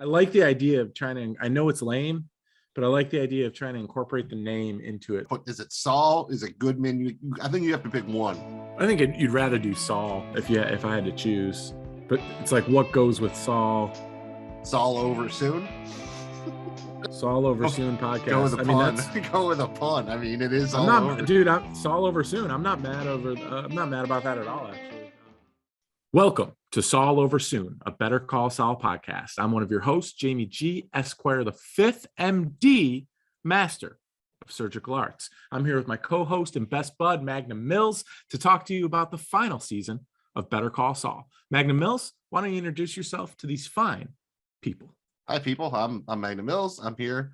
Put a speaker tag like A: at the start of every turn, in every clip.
A: I like the idea of trying to, I know it's lame, but I like the idea of trying to incorporate the name into it.
B: Is it Saul? Is it Goodman? I think you have to pick one.
A: I think you'd rather do Saul if I had to choose. But it's like, what goes with Saul?
B: Saul over soon?
A: Saul over soon podcast.
B: Go with a pun. Go with a pun. I mean, it is all over.
A: Dude, I'm Saul over soon. I'm not mad about that at all, actually. Welcome to Saul Over Soon, a Better Call Saul podcast. I'm one of your hosts, Jamie G. Esquire, the 5th MD, Master of Surgical Arts. I'm here with my co-host and best bud, Magnum Mills, to talk to you about the final season of Better Call Saul. Magnum Mills, why don't you introduce yourself to these fine people?
B: Hi, people. I'm Magnum Mills. I'm here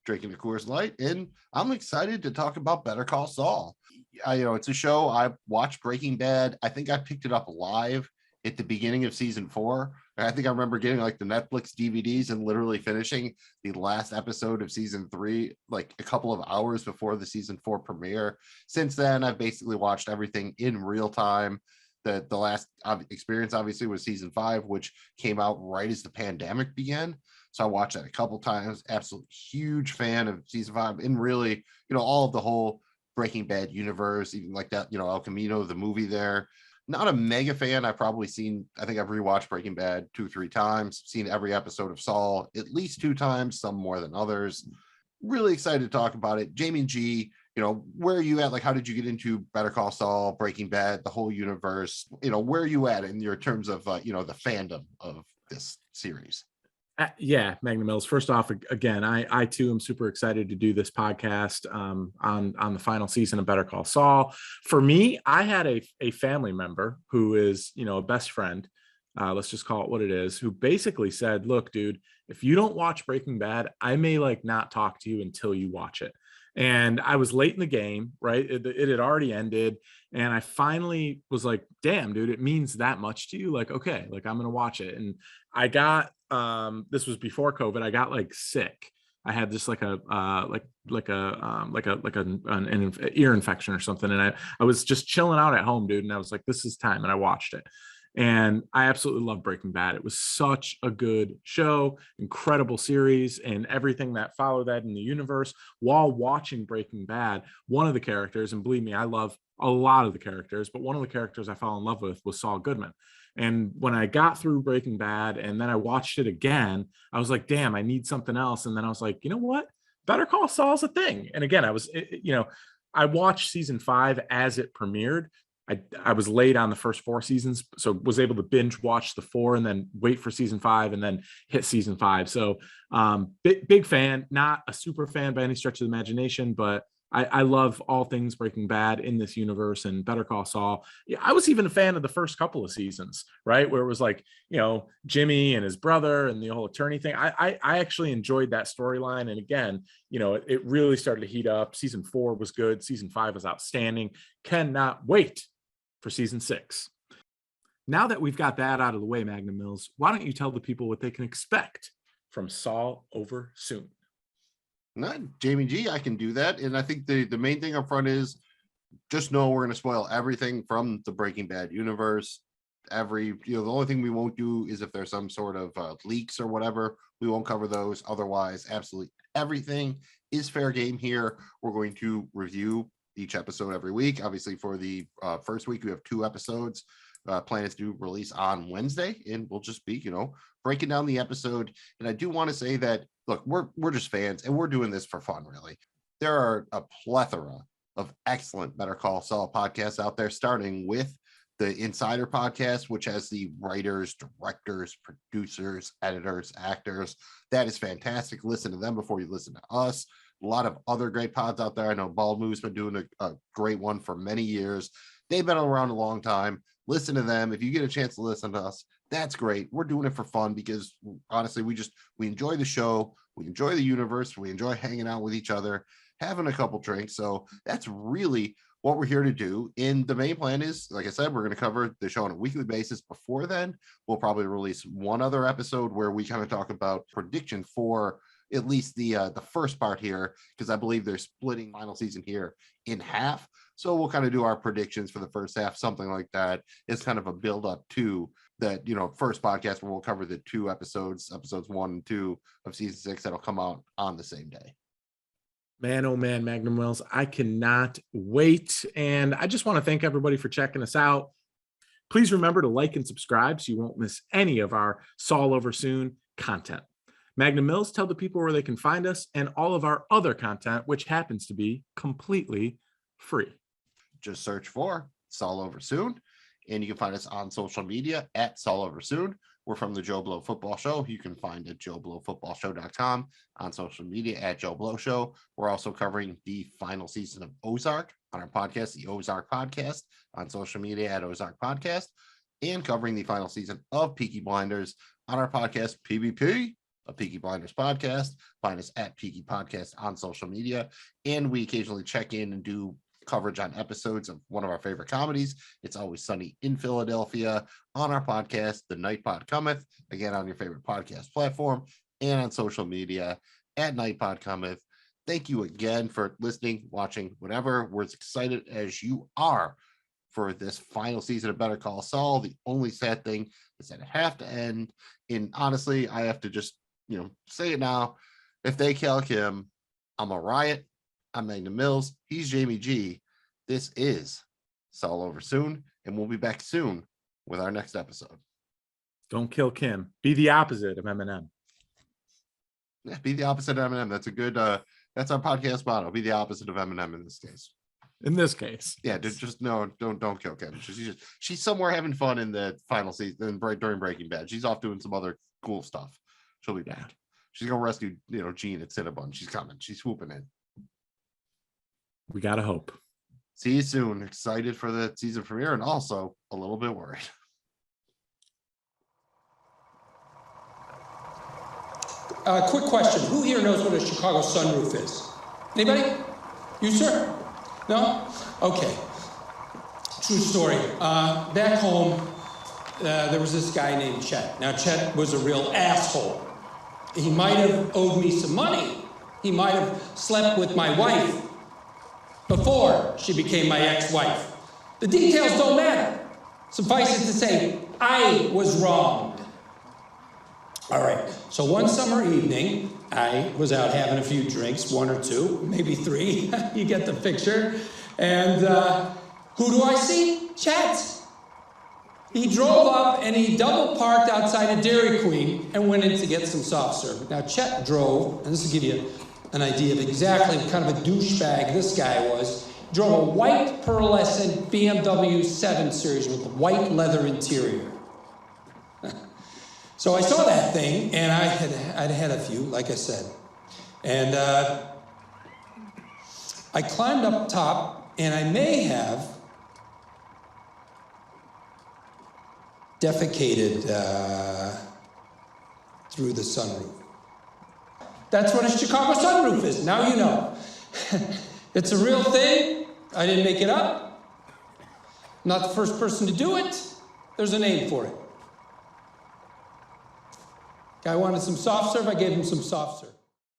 B: drinking a Coors Light, and I'm excited to talk about Better Call Saul. It's a show. I watched Breaking Bad. I think I picked it up live at the beginning of season 4. I think I remember getting like the Netflix DVDs and literally finishing the last episode of season 3 like a couple of hours before the season 4 premiere. Since then, I've basically watched everything in real time. The last experience obviously was season 5, which came out right as the pandemic began. So I watched that a couple times. Absolute huge fan of season 5 and really, all of the whole Breaking Bad universe, even like that, El Camino, the movie there. Not a mega fan. I think I've rewatched Breaking Bad 2-3 times, seen every episode of Saul at least 2 times, some more than others. Really excited to talk about it. Jamie G, where are you at? Like, how did you get into Better Call Saul, Breaking Bad, the whole universe? Where are you at in your terms of, the fandom of this series?
A: Yeah, Magnum Mills. First off, again, I too am super excited to do this podcast on the final season of Better Call Saul. For me, I had a family member who is, a best friend. Let's just call it what it is, who basically said, look, dude, if you don't watch Breaking Bad, I may not talk to you until you watch it. And I was late in the game, right? It had already ended. And I finally was like, damn, dude, it means that much to you. Like, okay, I'm going to watch it. And I got, this was before COVID. I got sick. I had just an ear infection or something. And I was just chilling out at home, dude. And I was like, this is time. And I watched it. And I absolutely love Breaking Bad. It was such a good show, incredible series, and everything that followed that in the universe. While watching Breaking Bad, one of the characters, and believe me, I love a lot of the characters, but one of the characters I fell in love with was Saul Goodman. And when I got through Breaking Bad and then I watched it again, I was like, damn, I need something else. And then I was like, you know what? Better Call Saul's a thing. And again, I watched season 5 as it premiered. I was late on the first 4 seasons, so was able to binge watch the 4 and then wait for season 5 and then hit season 5. So big fan, not a super fan by any stretch of the imagination, but I love all things Breaking Bad in this universe and Better Call Saul. Yeah, I was even a fan of the first couple of seasons, right? Where it was Jimmy and his brother and the whole attorney thing. I actually enjoyed that storyline. And again, it really started to heat up. Season 4 was good. Season 5 was outstanding. Cannot wait for season 6. Now that we've got that out of the way, Magnum Mills, why don't you tell the people what they can expect from Saul Over Soon?
B: Not Jamie G, I can do that. And I think the main thing up front is just know we're going to spoil everything from the Breaking Bad universe. The only thing we won't do is if there's some sort of leaks or whatever, we won't cover those. Otherwise, absolutely everything is fair game here. We're going to review each episode every week. Obviously, for the first week, we have 2 episodes. Plan is to release on Wednesday, and we'll just be, breaking down the episode. And I do want to say that, look, we're just fans, and we're doing this for fun, really. There are a plethora of excellent Better Call Saul podcasts out there, starting with the Insider podcast, which has the writers, directors, producers, editors, actors. That is fantastic. Listen to them before you listen to us. A lot of other great pods out there. I know Bald Move's been doing a great one for many years. They've been around a long time. Listen to them. If you get a chance to listen to us, that's great. We're doing it for fun because honestly, we enjoy the show. We enjoy the universe. We enjoy hanging out with each other, having a couple drinks. So that's really what we're here to do. And the main plan is, like I said, we're going to cover the show on a weekly basis. Before then, we'll probably release one other episode where we kind of talk about prediction for at least the first part here, because I believe they're splitting final season here in half. So we'll kind of do our predictions for the first half, something like that. It's kind of a build up to that, first podcast where we'll cover the 2 episodes 1 and 2 of season 6 that'll come out on the same day.
A: Man, oh man, Magnum Wells, I cannot wait. And I just want to thank everybody for checking us out. Please remember to like and subscribe so you won't miss any of our Saul Over Soon content. Magnum Mills, tell the people where they can find us and all of our other content, which happens to be completely free.
B: Just search for Saul Over Soon, and you can find us on social media at Saul Over Soon. We're from the Joe Blow Football Show. You can find it at joeblowfootballshow.com, on social media at Joe Blow Show. We're also covering the final season of Ozark on our podcast, the Ozark Podcast, on social media at Ozark Podcast, and covering the final season of Peaky Blinders on our podcast, PBP, a Peaky Blinders podcast. Find us at Peaky Podcast on social media, and we occasionally check in and do coverage on episodes of one of our favorite comedies, It's Always Sunny in Philadelphia, on our podcast, The Night Pod Cometh, again on your favorite podcast platform, and on social media at Night Pod Cometh. Thank you again for listening, watching, whatever. We're as excited as you are for this final season of Better Call Saul. The only sad thing is that it have to end. And honestly, I have to just, say it now. If they kill him, I'm a riot. I'm Magnum Mills. He's Jamie G. This is Saul Over Soon, and we'll be back soon with our next episode.
A: Don't kill Kim. Be the opposite of Eminem.
B: Yeah, be the opposite of Eminem. That's a good. That's our podcast motto. Be the opposite of Eminem in this case.
A: In this case,
B: yeah. Just no. Don't kill Kim. She's somewhere having fun in the final season during Breaking Bad. She's off doing some other cool stuff. She'll be back. She's gonna rescue Gene at Cinnabon. She's coming. She's swooping in.
A: We gotta hope.
B: See you soon. Excited for the season premiere and also a little bit worried.
C: Quick question. Who here knows what a Chicago sunroof is? Anybody? You, sir? No? Okay. True story. Back home, there was this guy named Chet. Now, Chet was a real asshole. He might have owed me some money. He might have slept with my wife before she became my ex-wife. The details don't matter. Suffice it to say, I was wronged. All right, so one summer evening, I was out having a few drinks, 1 or 2, maybe 3, you get the picture, and who do I see? Chet. He drove up and he double parked outside of Dairy Queen and went in to get some soft serve. Now, Chet drove, and this will give you an idea of exactly what kind of a douchebag this guy was. Drove a white pearlescent BMW 7 Series with a white leather interior. So I saw that thing, and I'd had a few, like I said. And I climbed up top, and I may have defecated through the sunroof. That's what a Chicago sunroof is. Now you know. It's a real thing. I didn't make it up. I'm not the first person to do it. There's a name for it. Guy wanted some soft serve, I gave him some soft serve.